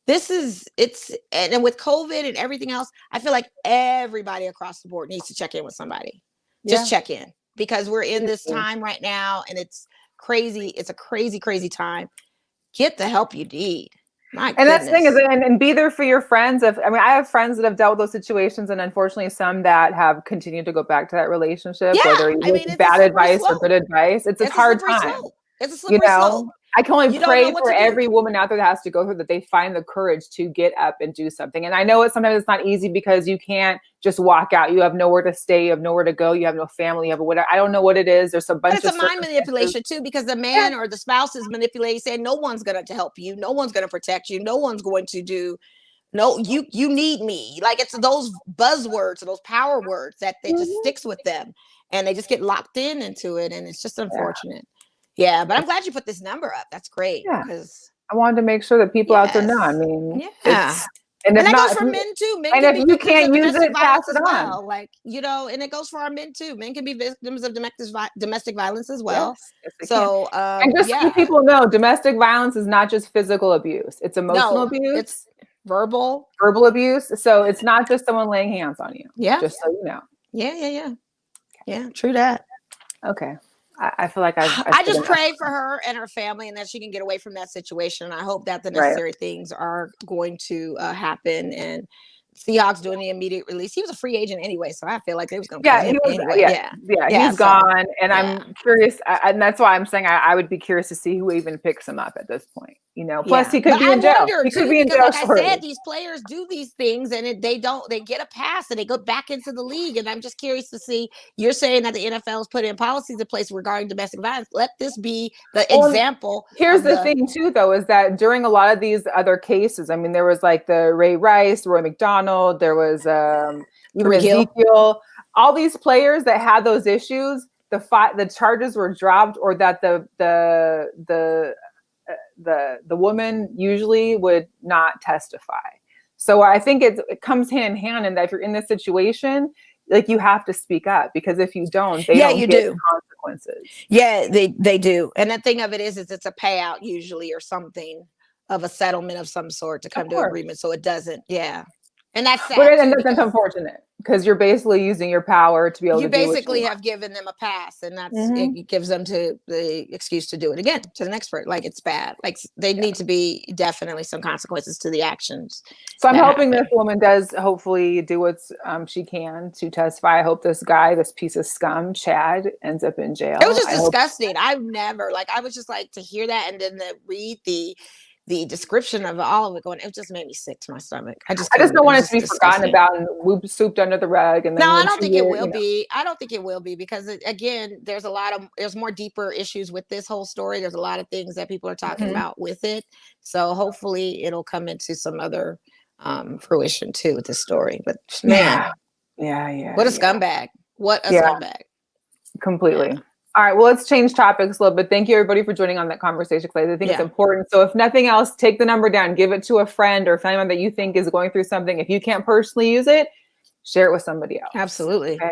C: and with COVID and everything else, I feel like everybody across the board needs to check in with somebody. Just check in because we're in this time right now and it's crazy. It's a crazy, crazy time. Get the help you need.
B: And that's the thing is, and be there for your friends. I have friends that have dealt with those situations, and unfortunately, some that have continued to go back to that relationship, whether it's bad advice or good advice. It's a hard time.
C: It's a slippery slope.
B: I can only pray for every woman out there that has to go through that they find the courage to get up and do something. And I know sometimes it's not easy because you can't just walk out. You have nowhere to stay. You have nowhere to go. You have no family. You have whatever. I don't know what it is. There's a bunch of.
C: It's a mind manipulation too, because the man or the spouse is manipulating, saying no one's going to help you. No one's going to protect you. No one's going to do. No, you need me. Like it's those buzzwords, those power words that they just sticks with them, and they just get locked into it, and it's just unfortunate. Yeah, but I'm glad you put this number up. That's great. Because
B: I wanted to make sure that people out there know. I mean,
C: and that goes for men too. Men
B: and if you can't use it, pass it on.
C: Well. Like, and it goes for our men too. Men can be victims of domestic violence as well.
B: Yes,
C: so,
B: and just so people know, domestic violence is not just physical abuse. It's emotional abuse.
C: It's verbal
B: abuse. So it's not just someone laying hands on you.
C: Yeah.
B: Just so you know.
C: Yeah. True that.
B: Okay. I feel like
C: I just pray for her and her family and that she can get away from that situation. And I hope that the necessary things are going to happen. And Seahawks doing the immediate release. He was a free agent anyway, so I feel like they was going to play him anyway.
B: He's gone. And I'm curious. And that's why I'm saying I would be curious to see who even picks him up at this point. Plus he could be in jail. He could be in jail.
C: Like I said, these players do these things and they get a pass and they go back into the league. And I'm just curious to see, you're saying that the NFL has put in policies in place regarding domestic violence. Let this be the example.
B: Here's the thing too, though, is that during a lot of these other cases, I mean, there was like the Ray Rice, Roy McDonald, there was even Ezekiel, all these players that had those issues, the charges were dropped, or that the woman usually would not testify. So I think it comes hand in hand, and that if you're in this situation, like you have to speak up, because if you don't, they don't get consequences.
C: Yeah, they do. And the thing of it is it's a payout usually, or something of a settlement of some sort to come to agreement. So it doesn't. Yeah. And that's sad.
B: And that's unfortunate, because you're basically using your power to be able to do what you
C: basically have given them a pass, and that's it gives them the excuse to do it again to the next person. Like it's bad. Like they need to be definitely some consequences to the actions.
B: So I'm hoping this woman does hopefully do what she can to testify. I hope this guy, this piece of scum, Chad, ends up in jail.
C: It was just disgusting. I've never I was just like to hear that and then read the description of all of it going, it just made me sick to my stomach. I just
B: don't want it to be forgotten about and souped under the rug. And then
C: I don't think it will be. I don't think it will be, because again, there's more deeper issues with this whole story. There's a lot of things that people are talking about with it. So hopefully it'll come into some other fruition too with this story. But man, what a scumbag! What a scumbag!
B: Completely. Yeah. All right, well, let's change topics a little bit. Thank you, everybody, for joining on that conversation, because I think it's important. So if nothing else, take the number down, give it to a friend or anyone that you think is going through something. If you can't personally use it, share it with somebody else.
C: Absolutely.
B: Okay.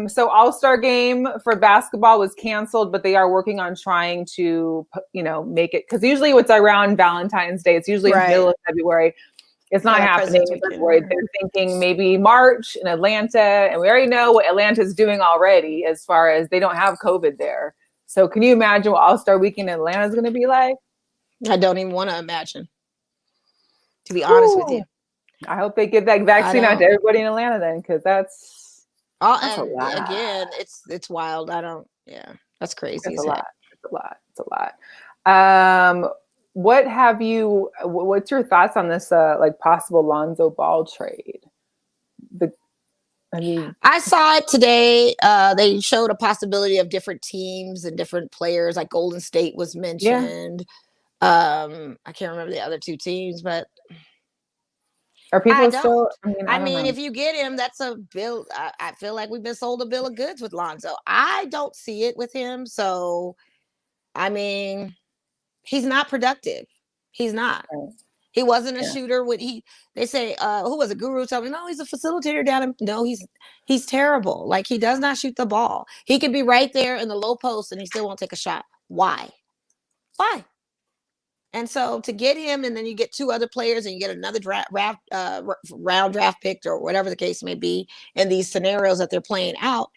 B: So All-Star Game for basketball was canceled, but they are working on trying to, make it, because usually it's around Valentine's Day. It's usually in the middle of February. It's not happening in February. They're thinking maybe March in Atlanta, and we already know what Atlanta's doing already as far as they don't have COVID there. So can you imagine what All-Star Weekend in Atlanta is going to be like?
C: I don't even want to imagine, to be honest with you.
B: I hope they get that vaccine out to everybody in Atlanta then, because that's a lot.
C: Again, it's wild. That's crazy.
B: It's a lot. It's a lot. What's your thoughts on this possible Lonzo Ball trade?
C: I saw it today. They showed a possibility of different teams and different players, like Golden State was mentioned. I can't remember the other two teams, but
B: are people still?
C: I mean, if you get him, that's a bill. I feel like we've been sold a bill of goods with Lonzo. I don't see it with him. So, I mean, he's not productive. He's not. He wasn't a shooter. They say, who was a guru told me, no, he's a facilitator down. No, he's terrible. Like, he does not shoot the ball. He could be right there in the low post and he still won't take a shot. Why? And so to get him, and then you get two other players and you get another round draft pick or whatever the case may be in these scenarios that they're playing out.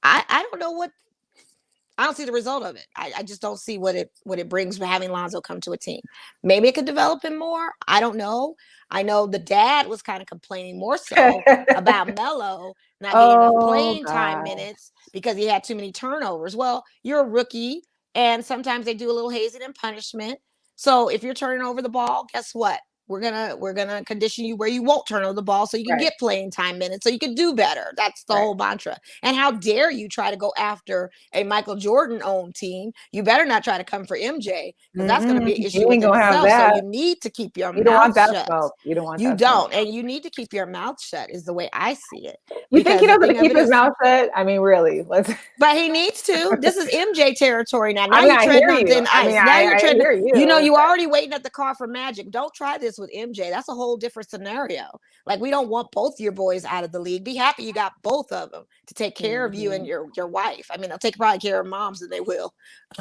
C: I don't know I don't see the result of it. I just don't see what it brings for having Lonzo come to a team. Maybe it could develop him more. I don't know. I know the dad was kind of complaining more so about Melo not getting enough playing time minutes because he had too many turnovers. Well, you're a rookie, and sometimes they do a little hazing and punishment. So if you're turning over the ball, guess what? We're gonna condition you where you won't turn over the ball so you can get playing time minutes so you can do better. That's the whole mantra. And how dare you try to go after a Michael Jordan owned team? You better not try to come for MJ, because that's going to be an issue with itself. So you need to keep your mouth shut. You don't want that. You don't, and you need to keep your mouth shut. Is the way I see it.
B: You think he doesn't keep his mouth shut? I mean, really?
C: But he needs to. This is MJ territory now. Now you're treading on thin ice. Now you're treading. You know, you're already waiting at the car for Magic. Don't try this with MJ. That's a whole different scenario. Like, we don't want both your boys out of the league. Be happy you got both of them to take care of you and your wife. I mean, they'll take probably care of moms, and they will.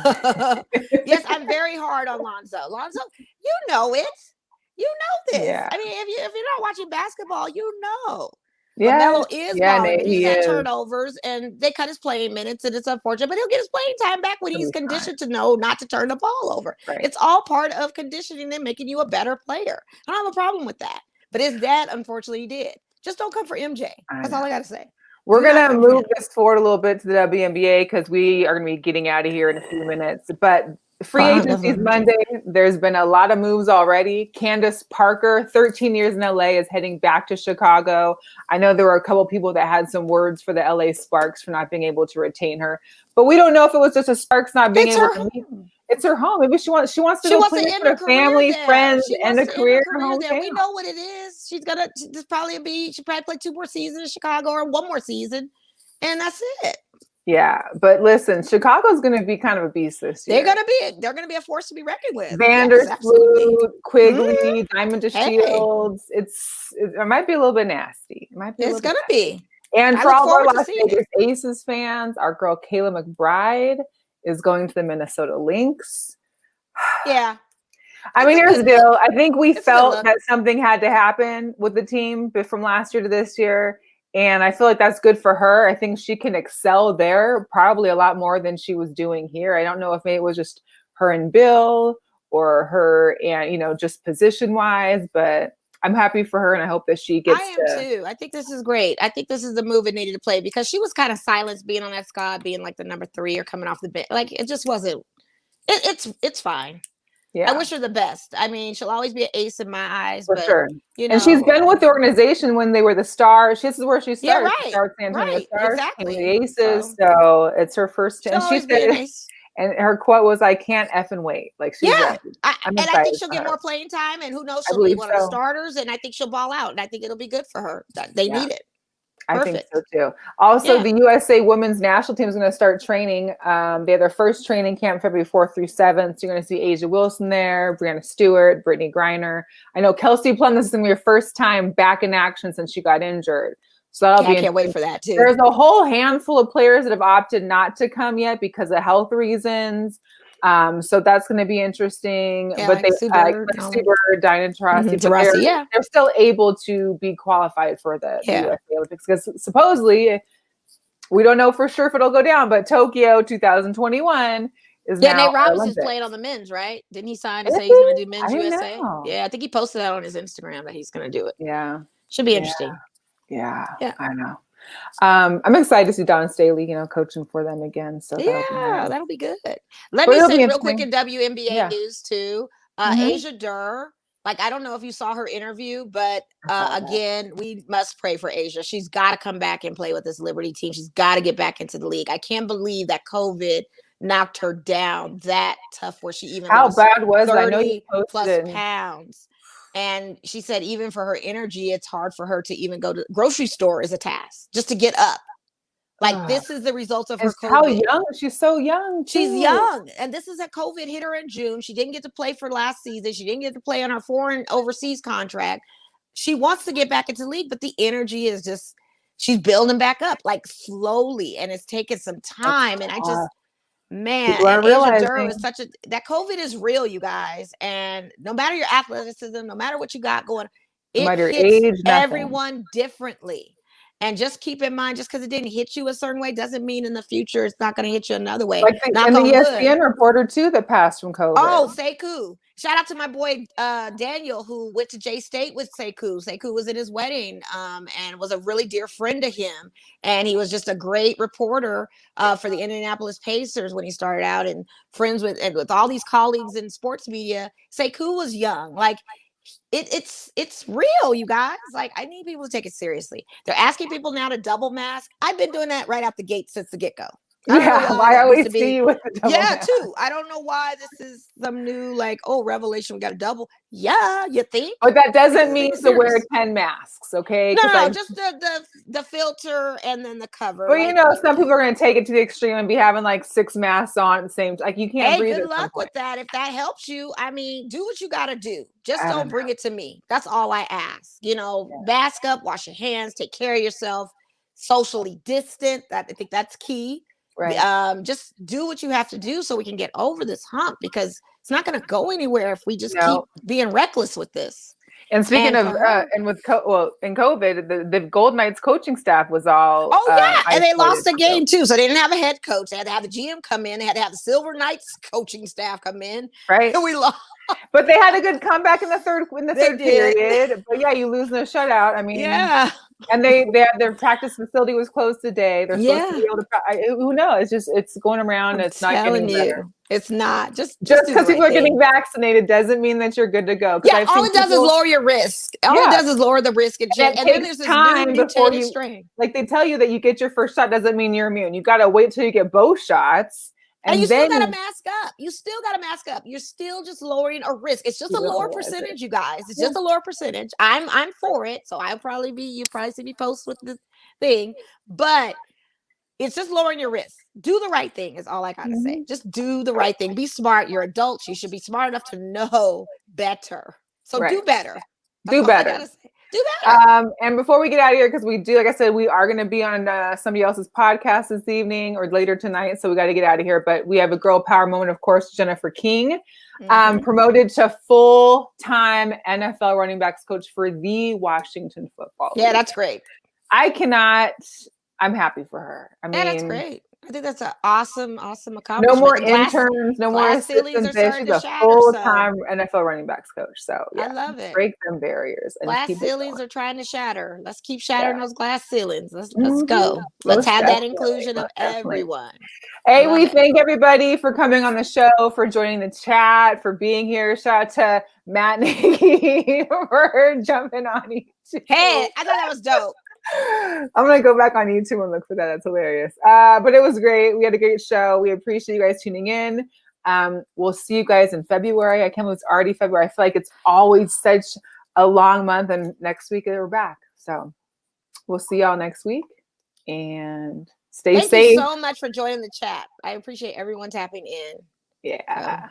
C: Yes, I'm very hard on Lonzo. Lonzo, you know it. You know this. Yeah. I mean, if you're not watching basketball, you know. Yeah, Melo is balling, but he's had turnovers, and they cut his playing minutes, and it's unfortunate. But he'll get his playing time back when he's conditioned to know not to turn the ball over. Right. It's all part of conditioning and making you a better player. I don't have a problem with that. But his dad, unfortunately, did. Just don't come for MJ. That's all I got to say.
B: We're going to move this forward a little bit to the WNBA, because we are going to be getting out of here in a few minutes. But free agency is Monday. There's been a lot of moves already. Candace Parker, 13 years in LA, is heading back to Chicago. I know there were a couple of people that had some words for the LA Sparks for not being able to retain her, but we don't know if it was just a Sparks not being able to meet. It's her home. Maybe she wants to go play with her family, friends, and a career there.
C: We know what it is. She'll probably play 2 more seasons in Chicago, or 1 more season, and that's it.
B: Yeah, but listen, Chicago's going to be kind of a beast this year.
C: They're going to be a force to be reckoned with.
B: Vandersloot, Quigley, Diamond to Shields. It might be a little bit nasty.
C: It's going to be.
B: And for all our Las Vegas Aces fans, our girl Kayla McBride is going to the Minnesota Lynx.
C: Yeah.
B: I mean, here's the deal. I think we felt that something had to happen with the team from last year to this year. And I feel like that's good for her. I think she can excel there probably a lot more than she was doing here. I don't know if maybe it was just her and Bill, or her and, just position wise, but I'm happy for her, and I hope that she gets.
C: I am too. I think this is great. I think this is the move it needed to play, because she was kind of silenced being on that squad, being like the number 3 or coming off the bench. Like, it just wasn't. It's fine. Yeah. I wish her the best. I mean, she'll always be an ace in my eyes. For sure.
B: And she's been with the organization when they were the Stars. This is where she started.
C: Yeah, right.
B: San Antonio Stars, exactly. The Aces. So it's her first chance. She said, And her quote was, "I can't effing wait." Like she's ready.
C: And I think she'll get more playing time, and who knows, she'll be one of the starters, and I think she'll ball out, and I think it'll be good for her. They need it.
B: I think so too. Also, the USA women's national team is going to start training. They have their first training camp February 4th through 7th. So you're going to see Asia Wilson there, Brianna Stewart, Brittany Griner. I know Kelsey Plum, this is going to be her first time back in action since she got injured. So that'll be
C: I can't wait for that too.
B: There's a whole handful of players that have opted not to come yet because of health reasons. So that's going to be interesting. But they, Suber, Dinah Taurasi, they're still able to be qualified for the USA Olympics because supposedly, we don't know for sure if it'll go down, but Tokyo 2021 is now
C: Nate Robinson's playing on the men's, right? Didn't he sign to say he's going to do men's USA? Yeah, I think he posted that on his Instagram that he's going to do it.
B: Yeah.
C: Should be interesting.
B: Yeah, I know. I'm excited to see Dawn Staley, coaching for them again. So
C: that'll be good. Let me say real quick in WNBA news too. Asia Durr, like I don't know if you saw her interview, but again, we must pray for Asia. She's got to come back and play with this Liberty team. She's got to get back into the league. I can't believe that COVID knocked her down that tough where she even
B: lost bad was
C: 30
B: I know you
C: plus pounds. And she said, even for her energy, it's hard for her to even go to the grocery store is a task just to get up. Like this is the result of her COVID.
B: How young? She's so young.
C: She's young. And this is that COVID hit her in June. She didn't get to play for last season. She didn't get to play on her foreign overseas contract. She wants to get back into the league, but the energy is just, she's building back up like slowly. And it's taken some time. And I just, man, Asia Durr is that COVID is real, you guys. And no matter your athleticism, no matter what you got going, it hits everyone differently. And just keep in mind, just because it didn't hit you a certain way doesn't mean in the future it's not going to hit you another way.
B: Like and the ESPN reporter too that passed from COVID.
C: Oh, Sekou. Shout out to my boy Daniel, who went to J State with Sekou. Sekou was at his wedding and was a really dear friend to him. And he was just a great reporter for the Indianapolis Pacers when he started out, and friends with all these colleagues in sports media. Sekou was young. Like it's real, you guys. Like I need people to take it seriously. They're asking people now to double mask. I've been doing that right out the gate since the get-go.
B: I always see you with the double mask.
C: Too. I don't know why this is some new revelation. We got a double. Yeah, you think?
B: But that doesn't mean to wear 10 masks, okay?
C: No, just the filter and then the cover.
B: Well, some people are going to take it to the extreme and be having 6 masks on at the same time. Like you can't breathe.
C: Hey, good luck with that. If that helps you, I mean, do what you got to do. Just don't bring it to me. That's all I ask. Mask up, wash your hands, take care of yourself, socially distant. I think that's key.
B: Right.
C: Just do what you have to do so we can get over this hump, because it's not going to go anywhere if we just keep being reckless with this.
B: And speaking of, in COVID, the Golden Knights coaching staff was all.
C: Oh yeah, and they lost a game too, so they didn't have a head coach. They had to have the GM come in. They had to have the Silver Knights coaching staff come in.
B: Right,
C: and we lost.
B: But they had a good comeback in the third period. But yeah, you lose in a shutout. I mean, and they had their practice facility was closed today. They're supposed to be able to. Who knows? It's going around. It's not getting better.
C: It's not just
B: because people are getting vaccinated doesn't mean that you're good to go.
C: Yeah, all it does is lower your risk. All it does is lower the risk. And then there's this new mutated strain.
B: Like they tell you that you get your first shot doesn't mean you're immune. You got to wait till you get both shots.
C: And you still got to mask up. You still got to mask up. You're still just lowering a risk. It's just a lower percentage, you guys. It's just a lower percentage. I'm for it. So you'll probably see me post with the thing, but it's just lowering your risk. Do the right thing is all I got to say. Just do the right thing. Be smart. You're adults. You should be smart enough to know better. So do better.
B: Do better.
C: Do better.
B: And before we get out of here, because we do, like I said, we are going to be on somebody else's podcast this evening or later tonight. So we got to get out of here. But we have a girl power moment, of course, Jennifer King, promoted to full-time NFL running backs coach for the Washington football team.
C: Yeah, that's great.
B: I'm happy for her. I mean,
C: that's great. I think that's an awesome accomplishment.
B: No more interns, no more assistants. She's a full-time NFL running backs coach. So
C: I love it.
B: Break them barriers. And
C: glass ceilings are trying to shatter. Let's keep shattering those glass ceilings. Let's go. Let's have that inclusion of everyone.
B: Hey, we thank everybody for coming on the show, for joining the chat, for being here. Shout out to Matt and Nikki for jumping on each.
C: Hey, I thought that was dope.
B: I'm gonna go back on YouTube and look for that. That's hilarious. But it was great. We had a great show. We appreciate you guys tuning in. We'll see you guys in February. I can't believe it's already February. I feel like it's always such a long month, and next week we're back. So we'll see y'all next week, and stay safe.
C: Thank you so much for joining the chat. I appreciate everyone tapping in.
B: Yeah.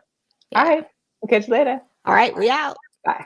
B: All right. We'll catch you later.
C: All right. We out.
B: Bye.